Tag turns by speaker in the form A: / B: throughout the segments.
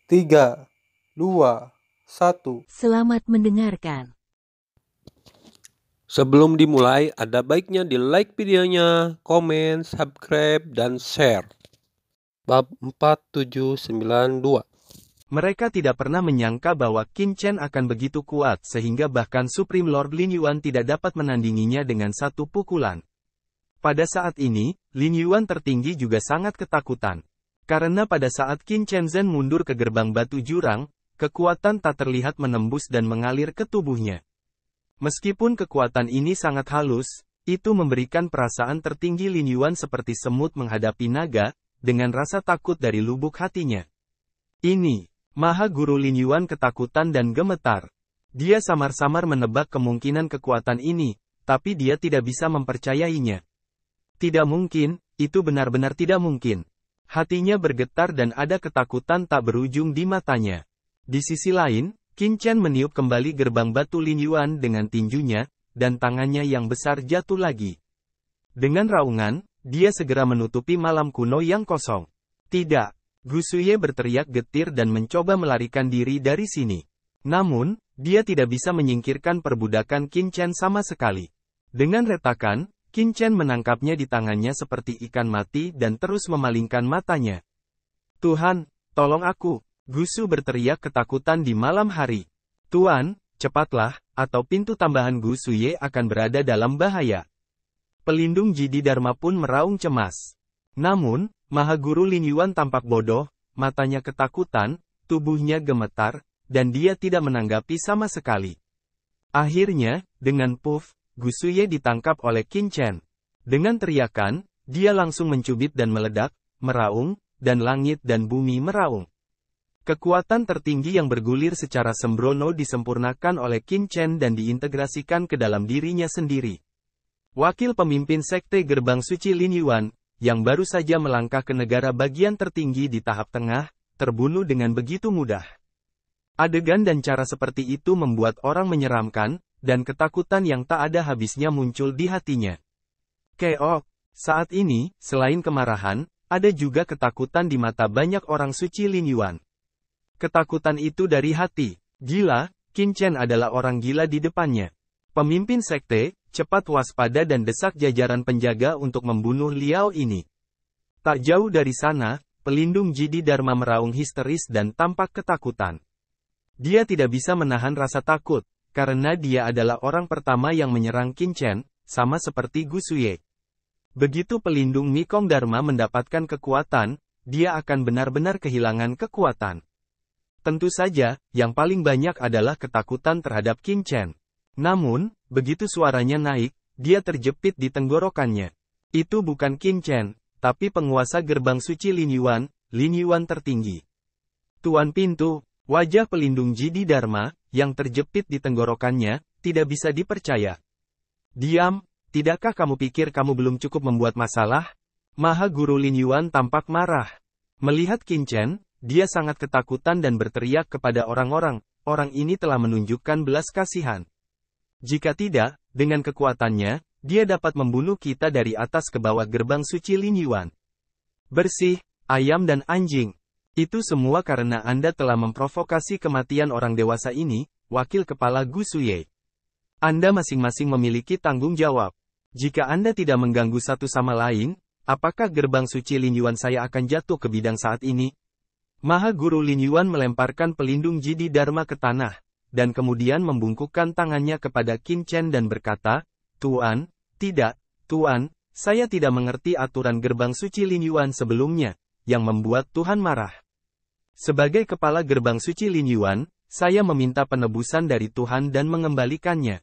A: 3, 2, 1.
B: Selamat mendengarkan.
C: Sebelum dimulai, ada baiknya di like videonya, komen, subscribe, dan share. Bab 4792.
D: Mereka tidak pernah menyangka bahwa Qin Chen akan begitu kuat sehingga bahkan Supreme Lord Lin Yuan tidak dapat menandinginya dengan satu pukulan. Pada saat ini, Lin Yuan tertinggi juga sangat ketakutan. Karena pada saat Qin Chen Zhen mundur ke gerbang batu jurang, kekuatan tak terlihat menembus dan mengalir ke tubuhnya. Meskipun kekuatan ini sangat halus, itu memberikan perasaan tertinggi Lin Yuan seperti semut menghadapi naga, dengan rasa takut dari lubuk hatinya. Ini, Maha Guru Lin Yuan ketakutan dan gemetar. Dia samar-samar menebak kemungkinan kekuatan ini, tapi dia tidak bisa mempercayainya. Tidak mungkin, itu benar-benar tidak mungkin. Hatinya bergetar dan ada ketakutan tak berujung di matanya. Di sisi lain, Qin Chen meniup kembali gerbang batu Lin Yuan dengan tinjunya, dan tangannya yang besar jatuh lagi. Dengan raungan, dia segera menutupi malam kuno yang kosong. Tidak. Gu Suye berteriak getir dan mencoba melarikan diri dari sini. Namun, dia tidak bisa menyingkirkan perbudakan Qin Chen sama sekali. Dengan retakan, Qin Chen menangkapnya di tangannya seperti ikan mati dan terus memalingkan matanya. Tuhan, tolong aku! Gu Su berteriak ketakutan di malam hari. Tuan, cepatlah, atau pintu tambahan Gu Suye akan berada dalam bahaya. Pelindung Jidi Dharma pun meraung cemas. Namun, Maha Guru Lin Yuan tampak bodoh, matanya ketakutan, tubuhnya gemetar, dan dia tidak menanggapi sama sekali. Akhirnya, dengan puff, Gu Suye ditangkap oleh Qin Chen. Dengan teriakan, dia langsung mencubit dan meledak, meraung, dan langit dan bumi meraung. Kekuatan tertinggi yang bergulir secara sembrono disempurnakan oleh Qin Chen dan diintegrasikan ke dalam dirinya sendiri. Wakil pemimpin Sekte Gerbang Suci Lin Yuan, yang baru saja melangkah ke negara bagian tertinggi di tahap tengah, terbunuh dengan begitu mudah. Adegan dan cara seperti itu membuat orang menyeramkan, dan ketakutan yang tak ada habisnya muncul di hatinya. Keok, saat ini, selain kemarahan, ada juga ketakutan di mata banyak orang suci Lin Yuan. Ketakutan itu dari hati. Gila, Qin Chen adalah orang gila di depannya. Pemimpin sekte, cepat waspada dan desak jajaran penjaga untuk membunuh Liao ini. Tak jauh dari sana, pelindung Jidi Dharma meraung histeris dan tampak ketakutan. Dia tidak bisa menahan rasa takut, karena dia adalah orang pertama yang menyerang Qin Chen, sama seperti Gu Suye. Begitu pelindung Mikong Dharma mendapatkan kekuatan, dia akan benar-benar kehilangan kekuatan. Tentu saja, yang paling banyak adalah ketakutan terhadap Qin Chen. Namun, begitu suaranya naik, dia terjepit di tenggorokannya. Itu bukan Qin Chen, tapi penguasa gerbang suci Lin Yuan tertinggi. Tuan pintu, wajah pelindung Jidi Dharma, yang terjepit di tenggorokannya, tidak bisa dipercaya. Diam, tidakkah kamu pikir kamu belum cukup membuat masalah? Maha Guru Lin Yuan tampak marah. Melihat Qin Chen, dia sangat ketakutan dan berteriak kepada orang-orang, orang ini telah menunjukkan belas kasihan. Jika tidak, dengan kekuatannya, dia dapat membunuh kita dari atas ke bawah gerbang suci Lin Yuan. Bersih, ayam dan anjing. Itu semua karena Anda telah memprovokasi kematian orang dewasa ini, wakil kepala Gu Suye. Anda masing-masing memiliki tanggung jawab. Jika Anda tidak mengganggu satu sama lain, apakah gerbang suci Lin Yuan saya akan jatuh ke bidang saat ini? Maha Guru Lin Yuan melemparkan pelindung Jidi Dharma ke tanah, dan kemudian membungkukkan tangannya kepada Qin Chen dan berkata, Tuan, tidak, Tuan, saya tidak mengerti aturan gerbang suci Lin Yuan sebelumnya, yang membuat Tuhan marah. Sebagai kepala gerbang suci Lin Yuan, saya meminta penebusan dari Tuhan dan mengembalikannya.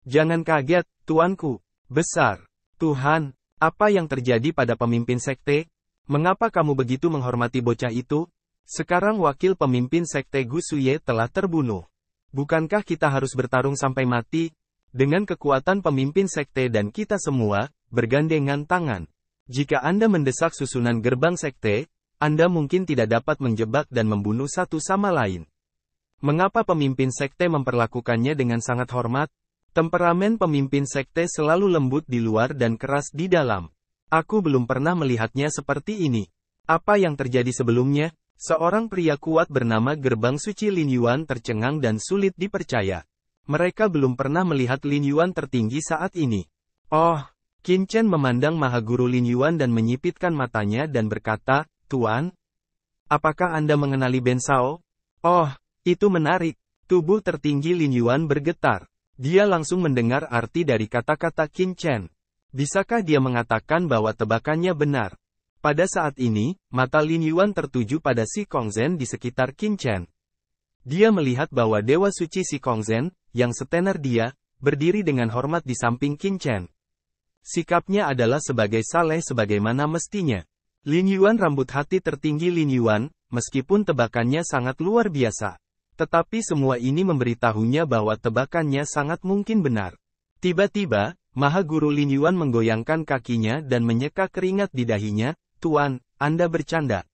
D: Jangan kaget, Tuanku, besar. Tuhan, apa yang terjadi pada pemimpin sekte? Mengapa kamu begitu menghormati bocah itu? Sekarang wakil pemimpin sekte Gu Suye telah terbunuh. Bukankah kita harus bertarung sampai mati? Dengan kekuatan pemimpin sekte dan kita semua, bergandengan tangan. Jika Anda mendesak susunan gerbang sekte, Anda mungkin tidak dapat menjebak dan membunuh satu sama lain. Mengapa pemimpin sekte memperlakukannya dengan sangat hormat? Temperamen pemimpin sekte selalu lembut di luar dan keras di dalam. Aku belum pernah melihatnya seperti ini. Apa yang terjadi sebelumnya? Seorang pria kuat bernama Gerbang Suci Lin Yuan tercengang dan sulit dipercaya. Mereka belum pernah melihat Lin Yuan tertinggi saat ini. Oh, Qin Chen memandang Mahaguru Lin Yuan dan menyipitkan matanya dan berkata, "Tuan, apakah Anda mengenali Ben Sao?" "Oh, itu menarik." Tubuh tertinggi Lin Yuan bergetar. Dia langsung mendengar arti dari kata-kata Qin Chen. Bisakah dia mengatakan bahwa tebakannya benar? Pada saat ini, mata Lin Yuan tertuju pada Si Kongzhen di sekitar Qin Chen. Dia melihat bahwa Dewa Suci Si Kongzhen, yang setenar dia, berdiri dengan hormat di samping Qin Chen. Sikapnya adalah sebagai saleh sebagaimana mestinya. Lin Yuan rambut hati tertinggi Lin Yuan, meskipun tebakannya sangat luar biasa. Tetapi semua ini memberitahunya bahwa tebakannya sangat mungkin benar. Tiba-tiba, Mahaguru Lin Yuan menggoyangkan kakinya dan menyeka keringat di dahinya. "Tuan, Anda bercanda."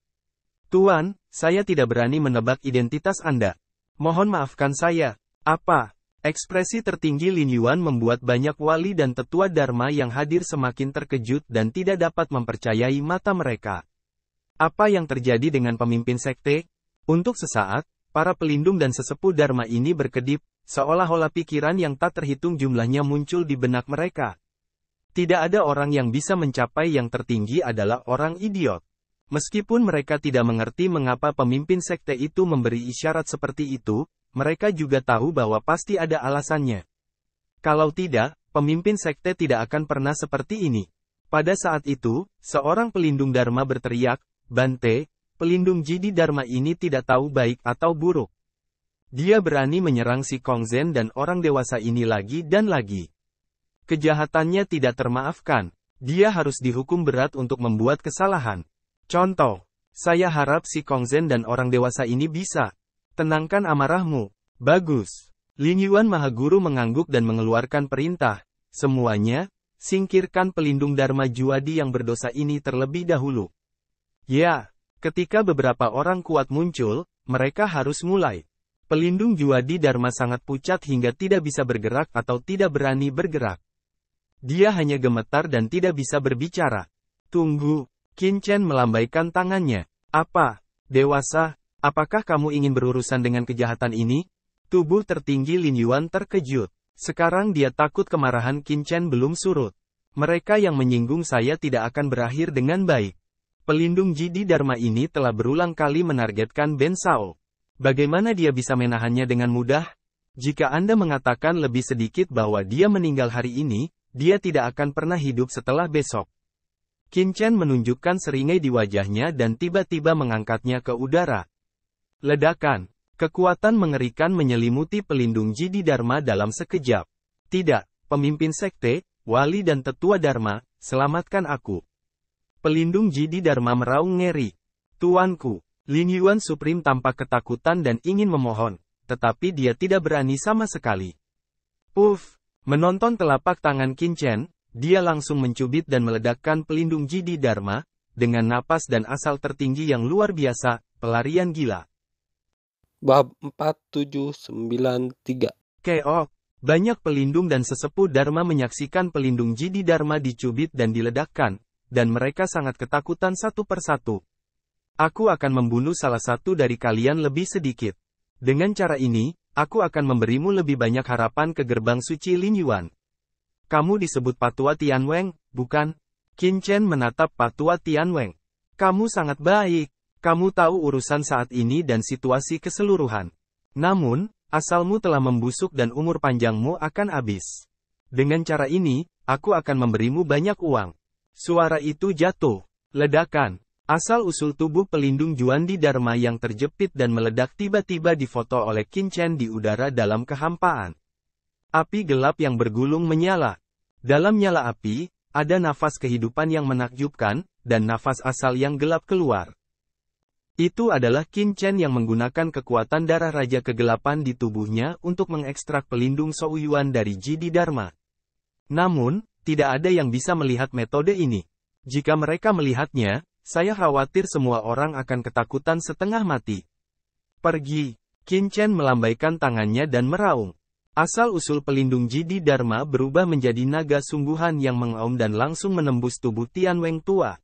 D: "Tuan, saya tidak berani menebak identitas Anda. Mohon maafkan saya." "Apa?" Ekspresi tertinggi Lin Yuan membuat banyak wali dan tetua Dharma yang hadir semakin terkejut dan tidak dapat mempercayai mata mereka. Apa yang terjadi dengan pemimpin sekte? Untuk sesaat, para pelindung dan sesepuh Dharma ini berkedip, seolah-olah pikiran yang tak terhitung jumlahnya muncul di benak mereka. Tidak ada orang yang bisa mencapai yang tertinggi adalah orang idiot. Meskipun mereka tidak mengerti mengapa pemimpin sekte itu memberi isyarat seperti itu, mereka juga tahu bahwa pasti ada alasannya. Kalau tidak, pemimpin sekte tidak akan pernah seperti ini. Pada saat itu, seorang pelindung Dharma berteriak, "Bante, pelindung Jidi Dharma ini tidak tahu baik atau buruk. Dia berani menyerang Si Kongzhen dan orang dewasa ini lagi dan lagi. Kejahatannya tidak termaafkan. Dia harus dihukum berat untuk membuat kesalahan. Contoh, saya harap Si Kongzhen dan orang dewasa ini bisa tenangkan amarahmu." "Bagus." Lin Yuan Mahaguru mengangguk dan mengeluarkan perintah. "Semuanya, singkirkan pelindung Dharma Juadi yang berdosa ini terlebih dahulu." Ya, ketika beberapa orang kuat muncul, mereka harus mulai. Pelindung Juadi Dharma sangat pucat hingga tidak bisa bergerak atau tidak berani bergerak. Dia hanya gemetar dan tidak bisa berbicara. "Tunggu." Qin Chen melambaikan tangannya. "Apa? Dewasa? Apakah kamu ingin berurusan dengan kejahatan ini?" Tubuh tertinggi Lin Yuan terkejut. Sekarang dia takut kemarahan Qin Chen belum surut. "Mereka yang menyinggung saya tidak akan berakhir dengan baik. Pelindung Jidi Dharma ini telah berulang kali menargetkan Ben Sao. Bagaimana dia bisa menahannya dengan mudah? Jika Anda mengatakan lebih sedikit bahwa dia meninggal hari ini, dia tidak akan pernah hidup setelah besok." Qin Chen menunjukkan seringai di wajahnya dan tiba-tiba mengangkatnya ke udara. Ledakan. Kekuatan mengerikan menyelimuti pelindung Jidi Dharma dalam sekejap. "Tidak, pemimpin sekte, wali dan tetua Dharma, selamatkan aku." Pelindung Jidi Dharma meraung ngeri. "Tuanku." Lin Yuan Supreme tampak ketakutan dan ingin memohon, tetapi dia tidak berani sama sekali. Puff! Menonton telapak tangan Qin Chen, dia langsung mencubit dan meledakkan pelindung Jidi Dharma, dengan napas dan asal tertinggi yang luar biasa, pelarian gila.
C: Bab 4793.
D: Keok. Banyak pelindung dan sesepuh Dharma menyaksikan pelindung Jidi Dharma dicubit dan diledakkan, dan mereka sangat ketakutan satu persatu. "Aku akan membunuh salah satu dari kalian lebih sedikit. Dengan cara ini, aku akan memberimu lebih banyak harapan ke gerbang suci Lin Yuan." "Kamu disebut Patua Tianweng, bukan?" Qin Chen menatap Patua Tianweng. "Kamu sangat baik. Kamu tahu urusan saat ini dan situasi keseluruhan. Namun, asalmu telah membusuk dan umur panjangmu akan habis. Dengan cara ini, aku akan memberimu banyak uang." Suara itu jatuh. Ledakan. Asal-usul tubuh pelindung Juandi Dharma yang terjepit dan meledak tiba-tiba difoto oleh Qin Chen di udara dalam kehampaan. Api gelap yang bergulung menyala. Dalam nyala api, ada nafas kehidupan yang menakjubkan, dan nafas asal yang gelap keluar. Itu adalah Qin Chen yang menggunakan kekuatan darah Raja Kegelapan di tubuhnya untuk mengekstrak pelindung Souyuan dari Jidi Dharma. Namun, tidak ada yang bisa melihat metode ini. Jika mereka melihatnya, saya khawatir semua orang akan ketakutan setengah mati. "Pergi." Qin Chen melambaikan tangannya dan meraung. Asal-usul pelindung Jidi Dharma berubah menjadi naga sungguhan yang mengaum dan langsung menembus tubuh Tianweng tua.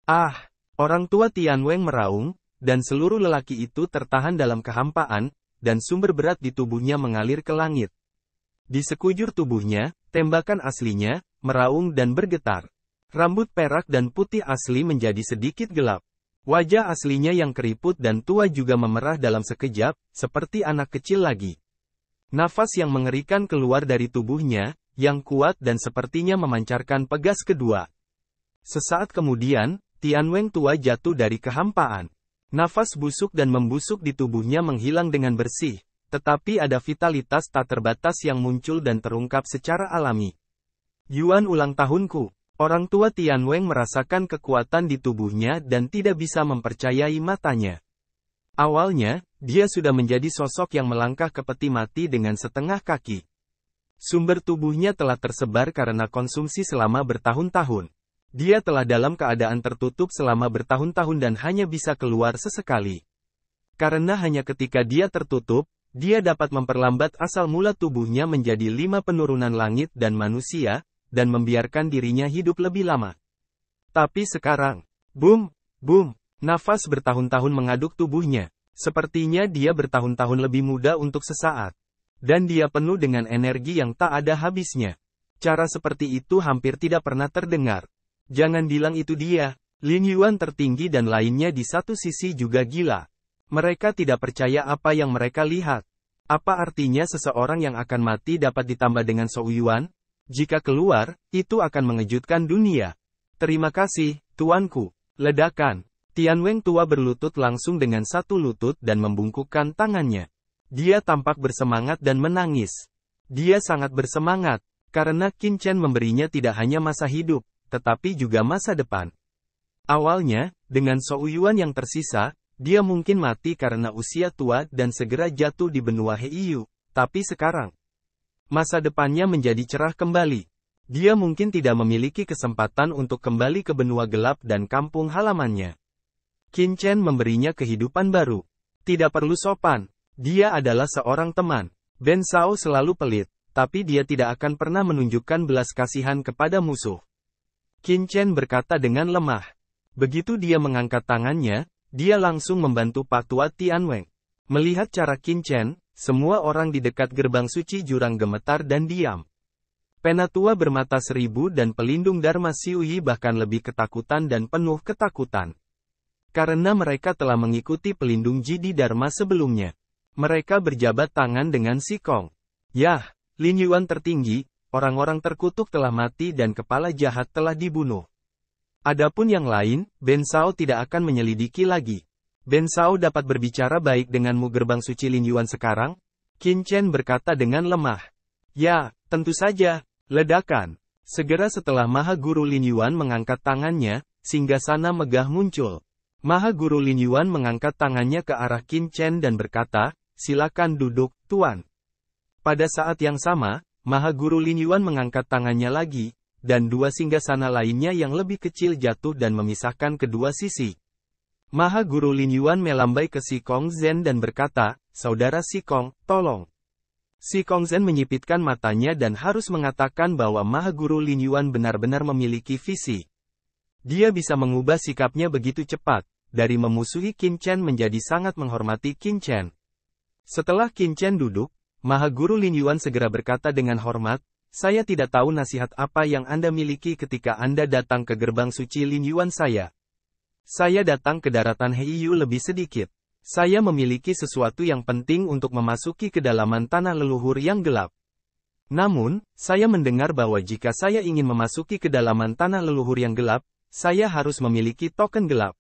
D: "Ah!" Orang tua Tianweng meraung, dan seluruh lelaki itu tertahan dalam kehampaan, dan sumber berat di tubuhnya mengalir ke langit. Di sekujur tubuhnya, tembakan aslinya, meraung dan bergetar. Rambut perak dan putih asli menjadi sedikit gelap. Wajah aslinya yang keriput dan tua juga memerah dalam sekejap, seperti anak kecil lagi. Nafas yang mengerikan keluar dari tubuhnya, yang kuat dan sepertinya memancarkan pegas kedua. Sesaat kemudian, Tianweng tua jatuh dari kehampaan. Nafas busuk dan membusuk di tubuhnya menghilang dengan bersih, tetapi ada vitalitas tak terbatas yang muncul dan terungkap secara alami. Yuan ulang tahunku. Orang tua Tianweng merasakan kekuatan di tubuhnya dan tidak bisa mempercayai matanya. Awalnya, dia sudah menjadi sosok yang melangkah ke peti mati dengan setengah kaki. Sumber tubuhnya telah tersebar karena konsumsi selama bertahun-tahun. Dia telah dalam keadaan tertutup selama bertahun-tahun dan hanya bisa keluar sesekali. Karena hanya ketika dia tertutup, dia dapat memperlambat asal mula tubuhnya menjadi 5 penurunan langit dan manusia, dan membiarkan dirinya hidup lebih lama. Tapi sekarang, boom, boom, nafas bertahun-tahun mengaduk tubuhnya. Sepertinya dia bertahun-tahun lebih muda untuk sesaat. Dan dia penuh dengan energi yang tak ada habisnya. Cara seperti itu hampir tidak pernah terdengar. Jangan bilang itu dia. Lin Yuan tertinggi dan lainnya di satu sisi juga gila. Mereka tidak percaya apa yang mereka lihat. Apa artinya seseorang yang akan mati dapat ditambah dengan Shou Yuan? Jika keluar, itu akan mengejutkan dunia. Terima kasih, tuanku. Ledakan. Tianweng tua berlutut langsung dengan satu lutut dan membungkukkan tangannya. Dia tampak bersemangat dan menangis. Dia sangat bersemangat, karena Qin Chen memberinya tidak hanya masa hidup, tetapi juga masa depan. Awalnya, dengan Shou Yuan yang tersisa, dia mungkin mati karena usia tua dan segera jatuh di benua Heiyu, tapi sekarang, masa depannya menjadi cerah kembali. Dia mungkin tidak memiliki kesempatan untuk kembali ke benua gelap dan kampung halamannya. Qin Chen memberinya kehidupan baru. Tidak perlu sopan. Dia adalah seorang teman. Ben Shao selalu pelit, tapi dia tidak akan pernah menunjukkan belas kasihan kepada musuh. Qin Chen berkata dengan lemah. Begitu dia mengangkat tangannya, dia langsung membantu Pak Tua Tianweng. Melihat cara Qin Chen, semua orang di dekat gerbang suci jurang gemetar dan diam. Penatua bermata seribu dan pelindung Dharma Xiuyi bahkan lebih ketakutan dan penuh ketakutan. Karena mereka telah mengikuti pelindung Jidi Dharma sebelumnya. Mereka berjabat tangan dengan Sikong. Yah, Lin Yuan tertinggi, orang-orang terkutuk telah mati dan kepala jahat telah dibunuh. Adapun yang lain, Ben Shao tidak akan menyelidiki lagi. Ben Shao dapat berbicara baik denganmu gerbang suci Lin Yuan sekarang? Qin Chen berkata dengan lemah. Ya, tentu saja. Ledakan. Segera setelah Maha Guru Lin Yuan mengangkat tangannya, singgasana megah muncul. Maha Guru Lin Yuan mengangkat tangannya ke arah Qin Chen dan berkata, silakan duduk, Tuan. Pada saat yang sama, Maha Guru Lin Yuan mengangkat tangannya lagi, dan dua singgasana lainnya yang lebih kecil jatuh dan memisahkan kedua sisi. Maha Guru Lin Yuan melambai ke Sikong Zhen dan berkata, saudara Sikong, tolong. Sikong Zhen menyipitkan matanya dan harus mengatakan bahwa Maha Guru Lin Yuan benar-benar memiliki visi. Dia bisa mengubah sikapnya begitu cepat, dari memusuhi Qin Chen menjadi sangat menghormati Qin Chen. Setelah Qin Chen duduk, Maha Guru Lin Yuan segera berkata dengan hormat, saya tidak tahu nasihat apa yang Anda miliki ketika Anda datang ke gerbang suci Lin Yuan saya. Saya datang ke daratan Heiyu lebih sedikit. Saya memiliki sesuatu yang penting untuk memasuki kedalaman tanah leluhur yang gelap. Namun, saya mendengar bahwa jika saya ingin memasuki kedalaman tanah leluhur yang gelap, saya harus memiliki token gelap.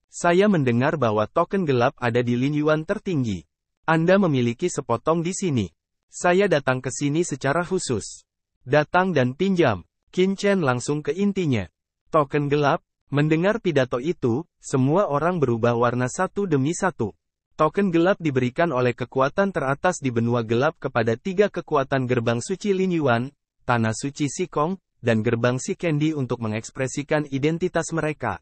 D: Saya mendengar bahwa token gelap ada di Lin Yuan tertinggi. Anda memiliki sepotong di sini. Saya datang ke sini secara khusus. Datang dan pinjam. Qin Chen langsung ke intinya. Token gelap. Mendengar pidato itu, semua orang berubah warna satu demi satu. Token gelap diberikan oleh kekuatan teratas di benua gelap kepada 3 kekuatan gerbang suci Lin Yuan, tanah suci Sikong, dan gerbang Shikendi untuk mengekspresikan identitas mereka.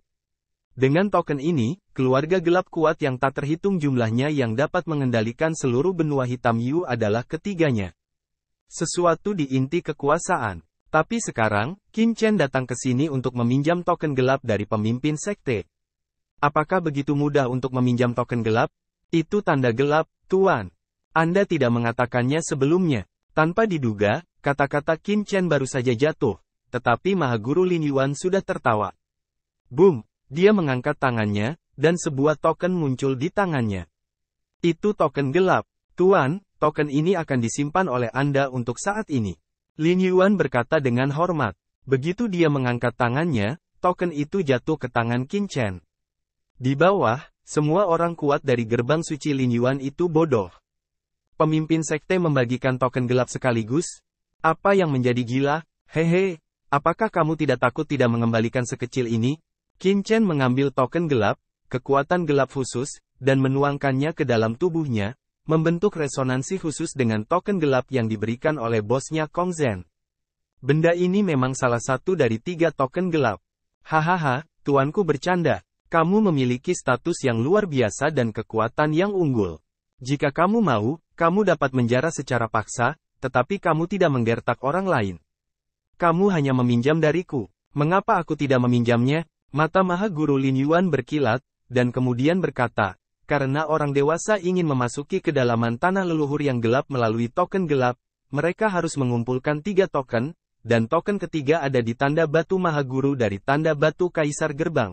D: Dengan token ini, keluarga gelap kuat yang tak terhitung jumlahnya yang dapat mengendalikan seluruh benua hitam Yu adalah ketiganya. Sesuatu di inti kekuasaan. Tapi sekarang, Qin Chen datang ke sini untuk meminjam token gelap dari pemimpin sekte. Apakah begitu mudah untuk meminjam token gelap? Itu tanda gelap, Tuan. Anda tidak mengatakannya sebelumnya. Tanpa diduga, kata-kata Qin Chen baru saja jatuh, tetapi Mahaguru Lin Yuan sudah tertawa. Boom! Dia mengangkat tangannya, dan sebuah token muncul di tangannya. Itu token gelap. Tuan, token ini akan disimpan oleh Anda untuk saat ini. Lin Yuan berkata dengan hormat. Begitu dia mengangkat tangannya, token itu jatuh ke tangan Qin Chen. Di bawah, semua orang kuat dari gerbang suci Lin Yuan itu bodoh. Pemimpin sekte membagikan token gelap sekaligus? Apa yang menjadi gila? Hehe, apakah kamu tidak takut tidak mengembalikan sekecil ini? Qin Chen mengambil token gelap, kekuatan gelap khusus, dan menuangkannya ke dalam tubuhnya, membentuk resonansi khusus dengan token gelap yang diberikan oleh bosnya Kong Zhen. Benda ini memang salah satu dari 3 token gelap. Hahaha, tuanku bercanda. Kamu memiliki status yang luar biasa dan kekuatan yang unggul. Jika kamu mau, kamu dapat menjara secara paksa, tetapi kamu tidak menggertak orang lain. Kamu hanya meminjam dariku. Mengapa aku tidak meminjamnya? Mata Mahaguru Lin Yuan berkilat, dan kemudian berkata, karena orang dewasa ingin memasuki kedalaman tanah leluhur yang gelap melalui token gelap, mereka harus mengumpulkan 3 token, dan token ketiga ada di tanda batu Mahaguru dari tanda batu Kaisar Gerbang.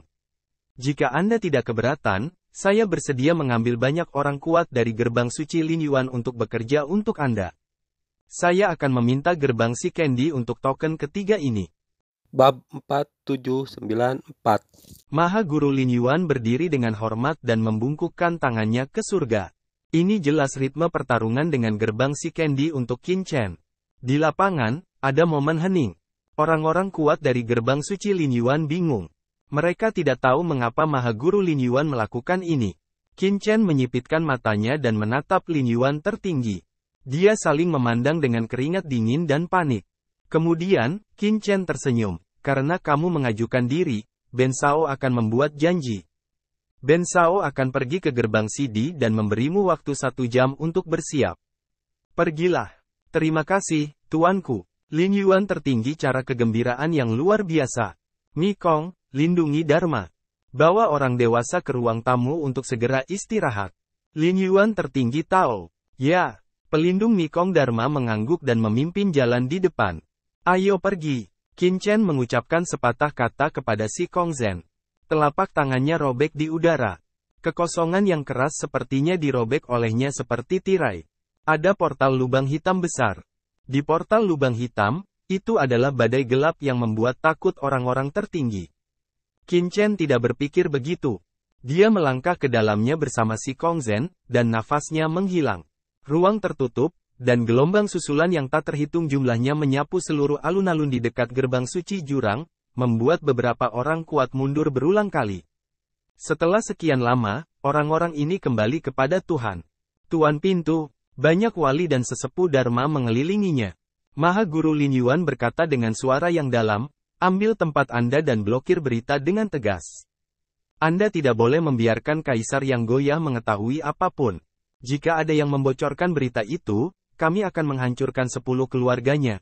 D: Jika Anda tidak keberatan, saya bersedia mengambil banyak orang kuat dari gerbang suci Lin Yuan untuk bekerja untuk Anda. Saya akan meminta gerbang si Candy untuk token ketiga ini.
C: Bab 4794.
D: Mahaguru Lin Yuan berdiri dengan hormat dan membungkukkan tangannya ke surga. Ini jelas ritme pertarungan dengan gerbang si Candy untuk Qin Chen. Di lapangan, ada momen hening. Orang-orang kuat dari gerbang suci Lin Yuan bingung. Mereka tidak tahu mengapa Mahaguru Lin Yuan melakukan ini. Qin Chen menyipitkan matanya dan menatap Lin Yuan tertinggi. Dia saling memandang dengan keringat dingin dan panik. Kemudian, Qin Chen tersenyum. Karena kamu mengajukan diri, Ben Shao akan membuat janji. Ben Shao akan pergi ke gerbang Sidi dan memberimu waktu 1 jam untuk bersiap. Pergilah. Terima kasih, tuanku. Lin Yuan tertinggi cara kegembiraan yang luar biasa. Mikong, lindungi Dharma. Bawa orang dewasa ke ruang tamu untuk segera istirahat. Lin Yuan tertinggi Tao. Ya, pelindung Mikong Dharma mengangguk dan memimpin jalan di depan. Ayo pergi. Qin Chen mengucapkan sepatah kata kepada si Kong Zhen. Telapak tangannya robek di udara. Kekosongan yang keras sepertinya dirobek olehnya seperti tirai. Ada portal lubang hitam besar. Di portal lubang hitam, itu adalah badai gelap yang membuat takut orang-orang tertinggi. Qin Chen tidak berpikir begitu. Dia melangkah ke dalamnya bersama si Kong Zhen, dan nafasnya menghilang. Ruang tertutup, dan gelombang susulan yang tak terhitung jumlahnya menyapu seluruh alun-alun di dekat gerbang suci jurang, membuat beberapa orang kuat mundur berulang kali. Setelah sekian lama, orang-orang ini kembali kepada Tuhan. Tuan pintu, banyak wali dan sesepuh Dharma mengelilinginya. Mahaguru Lin Yuan berkata dengan suara yang dalam, ambil tempat Anda dan blokir berita dengan tegas. Anda tidak boleh membiarkan Kaisar yang goyah mengetahui apapun. Jika ada yang membocorkan berita itu, kami akan menghancurkan 10 keluarganya.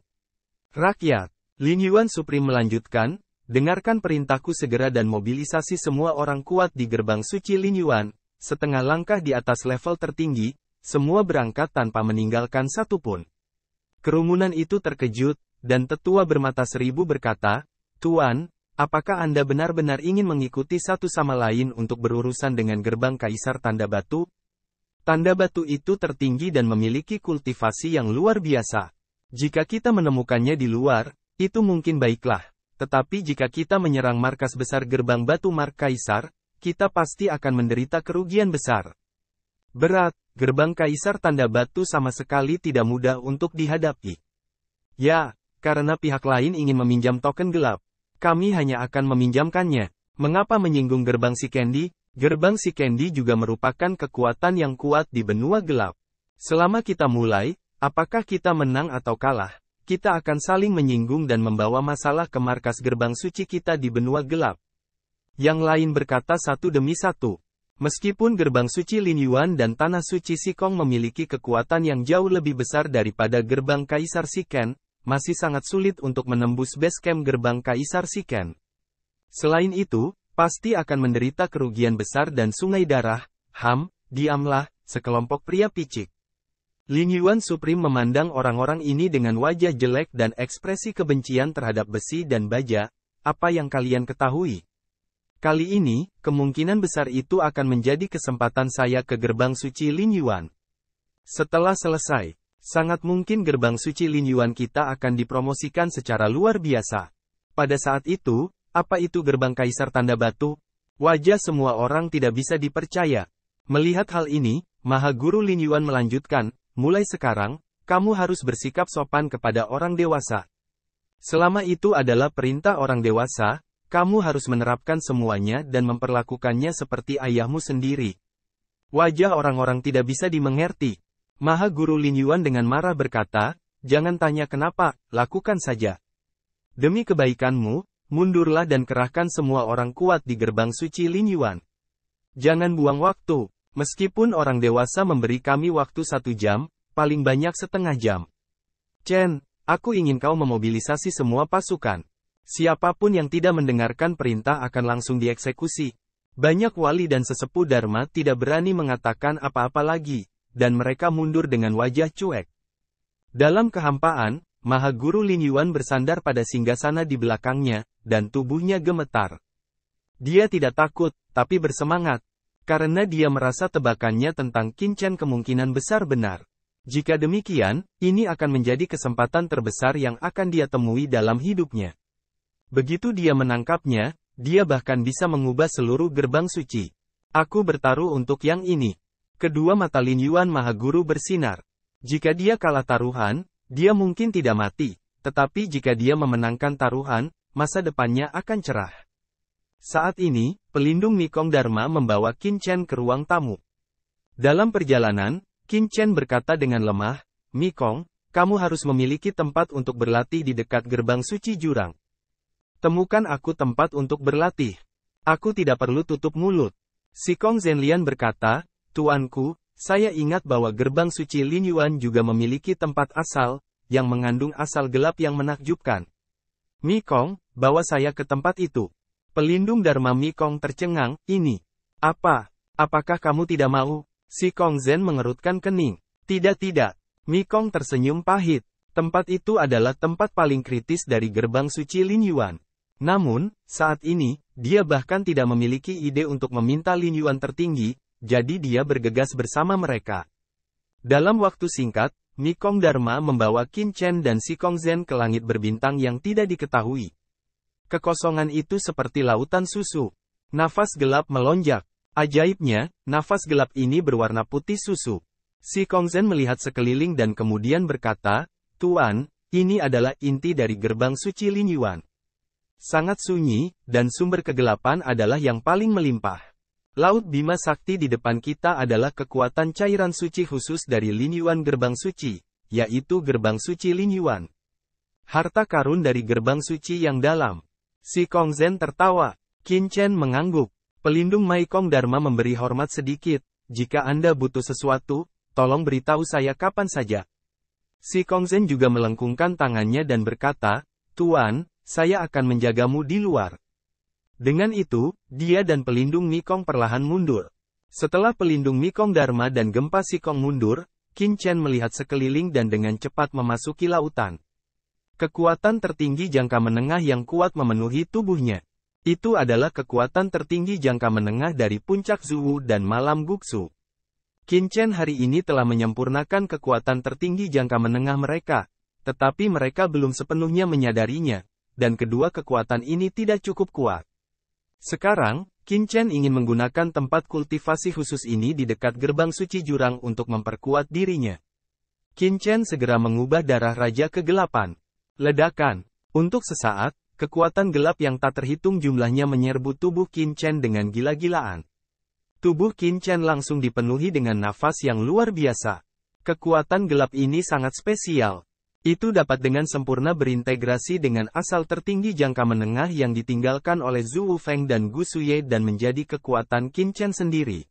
D: Rakyat, Lin Yuan Supreme melanjutkan, dengarkan perintahku segera dan mobilisasi semua orang kuat di gerbang suci Lin Yuan, setengah langkah di atas level tertinggi, semua berangkat tanpa meninggalkan satupun. Kerumunan itu terkejut, dan tetua bermata seribu berkata, Tuan, apakah Anda benar-benar ingin mengikuti satu sama lain untuk berurusan dengan gerbang Kaisar Tanda Batu? Tanda batu itu tertinggi dan memiliki kultivasi yang luar biasa. Jika kita menemukannya di luar, itu mungkin baiklah. Tetapi jika kita menyerang markas besar gerbang batu Mark Kaisar, kita pasti akan menderita kerugian besar. Berat, gerbang Kaisar Tanda Batu sama sekali tidak mudah untuk dihadapi. Ya, karena pihak lain ingin meminjam token gelap. Kami hanya akan meminjamkannya. Mengapa menyinggung gerbang si Candy? Gerbang si Candy juga merupakan kekuatan yang kuat di benua gelap. Selama kita mulai, apakah kita menang atau kalah, kita akan saling menyinggung dan membawa masalah ke markas gerbang suci kita di benua gelap. Yang lain berkata satu demi satu. Meskipun gerbang suci Lin Yuan dan tanah suci Sikong memiliki kekuatan yang jauh lebih besar daripada gerbang Kaisar Shiken, masih sangat sulit untuk menembus base camp gerbang Kaisar Shiken. Selain itu, pasti akan menderita kerugian besar dan sungai darah. Diamlah, sekelompok pria picik. Lin Yuan Supreme memandang orang-orang ini dengan wajah jelek dan ekspresi kebencian terhadap besi dan baja. Apa yang kalian ketahui? Kali ini, kemungkinan besar itu akan menjadi kesempatan saya ke gerbang suci Lin Yuan. Setelah selesai, sangat mungkin gerbang suci Lin Yuan kita akan dipromosikan secara luar biasa. Pada saat itu, apa itu gerbang Kaisar Tanda Batu? Wajah semua orang tidak bisa dipercaya. Melihat hal ini, Maha Guru Lin Yuan melanjutkan, mulai sekarang, kamu harus bersikap sopan kepada orang dewasa. Selama itu adalah perintah orang dewasa, kamu harus menerapkan semuanya dan memperlakukannya seperti ayahmu sendiri. Wajah orang-orang tidak bisa dimengerti. Maha Guru Lin Yuan dengan marah berkata, jangan tanya kenapa, lakukan saja. Demi kebaikanmu, mundurlah dan kerahkan semua orang kuat di gerbang suci Lin Yuan. Jangan buang waktu, meskipun orang dewasa memberi kami waktu 1 jam, paling banyak setengah jam. Chen, aku ingin kau memobilisasi semua pasukan. Siapapun yang tidak mendengarkan perintah akan langsung dieksekusi. Banyak wali dan sesepuh Dharma tidak berani mengatakan apa-apa lagi, dan mereka mundur dengan wajah cuek. Dalam kehampaan, Maha Guru Lin Yuan bersandar pada singgasana di belakangnya, dan tubuhnya gemetar. Dia tidak takut, tapi bersemangat. Karena dia merasa tebakannya tentang Qin Chen kemungkinan besar benar. Jika demikian, ini akan menjadi kesempatan terbesar yang akan dia temui dalam hidupnya. Begitu dia menangkapnya, dia bahkan bisa mengubah seluruh gerbang suci. Aku bertaruh untuk yang ini. Kedua mata Lin Yuan Maha Guru bersinar. Jika dia kalah taruhan, dia mungkin tidak mati. Tetapi jika dia memenangkan taruhan, masa depannya akan cerah. Saat ini, pelindung Mikong Dharma membawa Qin Chen ke ruang tamu. Dalam perjalanan, Qin Chen berkata dengan lemah, Mikong, kamu harus memiliki tempat untuk berlatih di dekat gerbang suci jurang. Temukan aku tempat untuk berlatih. Aku tidak perlu tutup mulut. Sikong Zhenlian berkata, Tuanku, saya ingat bahwa gerbang suci Lin Yuan juga memiliki tempat asal, yang mengandung asal gelap yang menakjubkan. Mikong, bawa saya ke tempat itu. Pelindung Dharma Mikong tercengang, ini. Apa? Apakah kamu tidak mau? Sikong Zhen mengerutkan kening. Tidak. Mikong tersenyum pahit. Tempat itu adalah tempat paling kritis dari gerbang suci Lin Yuan. Namun, saat ini, dia bahkan tidak memiliki ide untuk meminta Lin Yuan tertinggi, jadi dia bergegas bersama mereka. Dalam waktu singkat, Mikong Dharma membawa Qin Chen dan Sikong Zhen ke langit berbintang yang tidak diketahui. Kekosongan itu seperti lautan susu. Nafas gelap melonjak. Ajaibnya, nafas gelap ini berwarna putih susu. Sikong Zhen melihat sekeliling dan kemudian berkata, Tuan, ini adalah inti dari gerbang suci Lin Yuan. Sangat sunyi, dan sumber kegelapan adalah yang paling melimpah. Laut Bima Sakti di depan kita adalah kekuatan cairan suci khusus dari Lin Yuan gerbang suci, yaitu gerbang suci Lin Yuan. Harta karun dari gerbang suci yang dalam. Sikong Zhen tertawa. Qin Chen mengangguk. Pelindung Maikong Dharma memberi hormat sedikit. Jika Anda butuh sesuatu, tolong beritahu saya kapan saja. Sikong Zhen juga melengkungkan tangannya dan berkata, Tuan, saya akan menjagamu di luar. Dengan itu, dia dan pelindung Mikong perlahan mundur. Setelah pelindung Mikong Dharma dan gempa Sikong mundur, Qin Chen melihat sekeliling dan dengan cepat memasuki lautan. Kekuatan tertinggi jangka menengah yang kuat memenuhi tubuhnya. Itu adalah kekuatan tertinggi jangka menengah dari puncak Zuwu dan malam Guksu. Qin Chen hari ini telah menyempurnakan kekuatan tertinggi jangka menengah mereka, tetapi mereka belum sepenuhnya menyadarinya, dan kedua kekuatan ini tidak cukup kuat. Sekarang, Qin Chen ingin menggunakan tempat kultivasi khusus ini di dekat gerbang suci jurang untuk memperkuat dirinya. Qin Chen segera mengubah darah raja kegelapan. Ledakan. Untuk sesaat, kekuatan gelap yang tak terhitung jumlahnya menyerbu tubuh Qin Chen dengan gila-gilaan. Tubuh Qin Chen langsung dipenuhi dengan nafas yang luar biasa. Kekuatan gelap ini sangat spesial. Itu dapat dengan sempurna berintegrasi dengan asal tertinggi jangka menengah yang ditinggalkan oleh Zhu Wufeng dan Gu Suye dan menjadi kekuatan Qin Chen sendiri.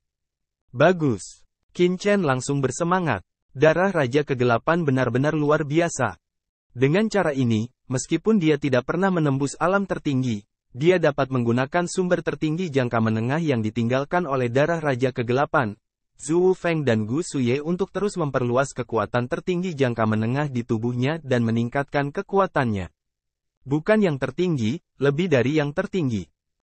D: Bagus. Qin Chen langsung bersemangat. Darah Raja Kegelapan benar-benar luar biasa. Dengan cara ini, meskipun dia tidak pernah menembus alam tertinggi, Dia dapat menggunakan sumber tertinggi jangka menengah yang ditinggalkan oleh darah Raja Kegelapan, Zhu Feng dan Gu Suye untuk terus memperluas kekuatan tertinggi jangka menengah di tubuhnya dan meningkatkan kekuatannya. Bukan yang tertinggi, lebih dari yang tertinggi.